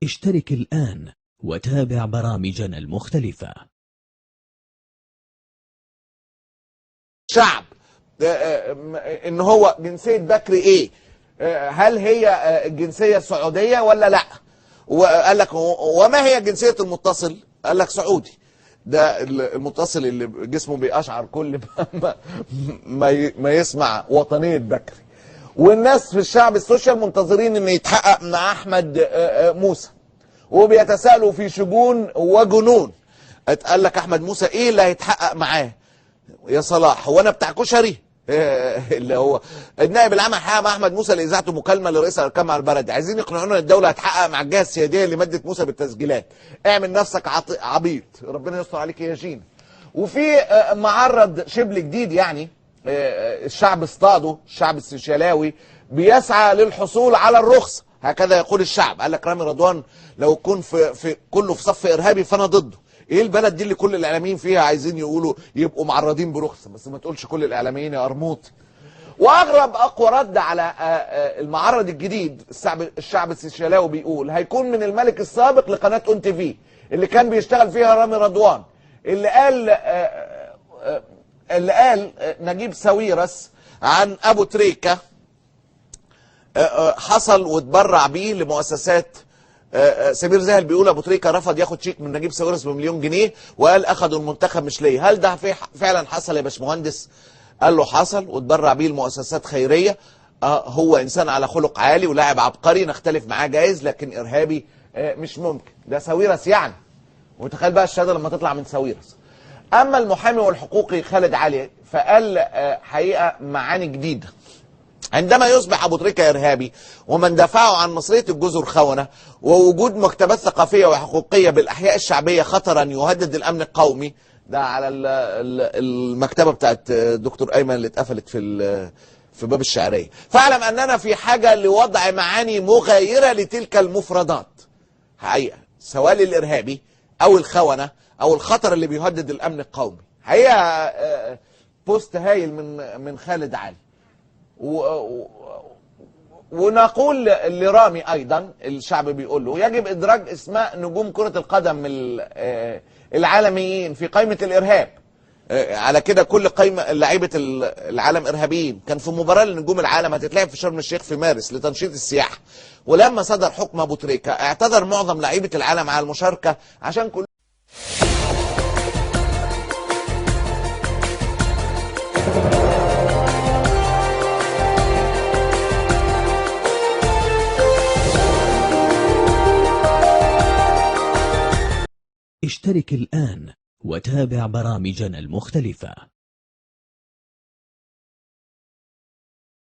اشترك الآن وتابع برامجنا المختلفة. شعب ان هو جنسية بكري ايه؟ هل هي الجنسية السعودية ولا لا؟ وقال لك وما هي جنسية المتصل؟ قال لك سعودي. ده المتصل اللي جسمه بيقشعر كل ما يسمع وطنية بكري. والناس في الشعب السوشيال منتظرين ان يتحقق مع احمد موسى، وبيتساءلوا في شجون وجنون. اتقال لك احمد موسى ايه اللي هيتحقق معاه يا صلاح؟ هو انا بتاع كشري؟ اللي هو النائب العام هيحقق مع احمد موسى اللي اذاعته مكالمه لرئيس الاركان مع البلد، عايزين يقنعونا ان الدوله هتحقق مع الجهه السياديه اللي مدت موسى بالتسجيلات. اعمل نفسك عبيط، ربنا يستر عليك يا جينا. وفي معرض شبل جديد، يعني الشعب اصطاده، الشعب السيشلاوي بيسعى للحصول على الرخصه، هكذا يقول الشعب. قال لك رامي رضوان لو يكون في كله في صف ارهابي فانا ضده. ايه البلد دي اللي كل الاعلاميين فيها عايزين يقولوا يبقوا معرضين برخصه؟ بس ما تقولش كل الاعلاميين يا قرموط. واغرب اقوى رد على المعرض الجديد، الشعب السيشلاوي بيقول هيكون من الملك السابق لقناه اون تي في اللي كان بيشتغل فيها رامي رضوان، اللي قال نجيب ساويرس عن ابو تريكه حصل واتبرع بيه لمؤسسات. سمير زاهل بيقول ابو تريكه رفض ياخد شيك من نجيب ساويرس بمليون جنيه وقال اخذوا المنتخب مش ليا. هل ده فعلا حصل يا باشمهندس؟ قال له حصل واتبرع بيه لمؤسسات خيريه. هو انسان على خلق عالي ولاعب عبقري، نختلف معاه جايز، لكن ارهابي مش ممكن. ده ساويرس يعني، وتخيل بقى الشهاده لما تطلع من ساويرس. اما المحامي والحقوقي خالد علي فقال حقيقه معاني جديده. عندما يصبح ابو تريكه ارهابي ومن دافعوا عن مصريه الجزر خونه، ووجود مكتبات ثقافيه وحقوقيه بالاحياء الشعبيه خطرا يهدد الامن القومي. ده على المكتبه بتاعت دكتور ايمن اللي اتقفلت في باب الشعريه. فاعلم اننا في حاجه لوضع معاني مغايره لتلك المفردات حقيقه، سواء للارهابي او الخونه او الخطر اللي بيهدد الامن القومي. حقيقه بوست هايل من خالد علي. ونقول لرامي ايضا، الشعب بيقول له يجب ادراج اسماء نجوم كرة القدم العالميين في قائمة الارهاب. على كده كل قائمة لعيبة العالم ارهابيين. كان في مباراة لنجوم العالم هتتلعب في شرم الشيخ في مارس لتنشيط السياحة، ولما صدر حكم ابو تريكة اعتذر معظم لعيبة العالم على المشاركة عشان كل اشترك الآن وتابع برامجنا المختلفة.